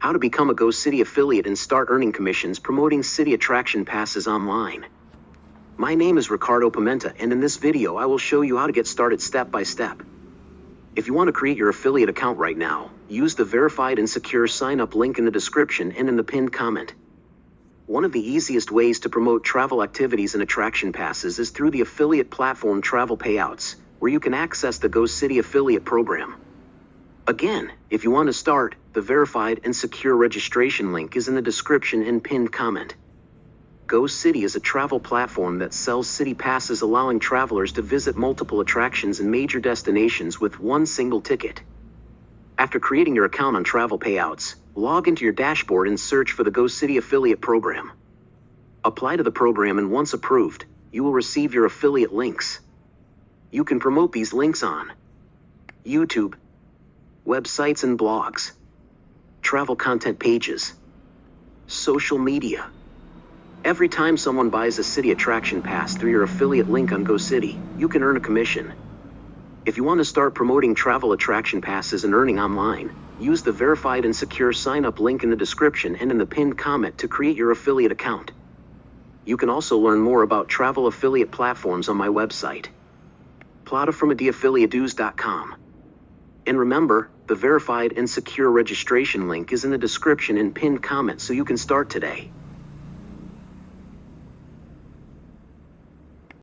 How to become a Go City affiliate and start earning commissions promoting city attraction passes online. My name is Ricardo Pimenta, and in this video I will show you how to get started step by step. If you want to create your affiliate account right now, use the verified and secure sign-up link in the description and in the pinned comment. One of the easiest ways to promote travel activities and attraction passes is through the affiliate platform Travel Payouts, where you can access the Go City affiliate program. Again, if you want to start, the verified and secure registration link is in the description and pinned comment. Go City is a travel platform that sells city passes, allowing travelers to visit multiple attractions and major destinations with one single ticket. After creating your account on Travel Payouts, log into your dashboard and search for the Go City affiliate program. Apply to the program, and once approved, you will receive your affiliate links. You can promote these links on YouTube, websites and blogs, travel content pages, social media. Every time someone buys a city attraction pass through your affiliate link on Go City, you can earn a commission. If you want to start promoting travel attraction passes and earning online, use the verified and secure sign-up link in the description and in the pinned comment to create your affiliate account. You can also learn more about travel affiliate platforms on my website, plataformadiaffiliados.com. And remember, the verified and secure registration link is in the description and pinned comment so you can start today.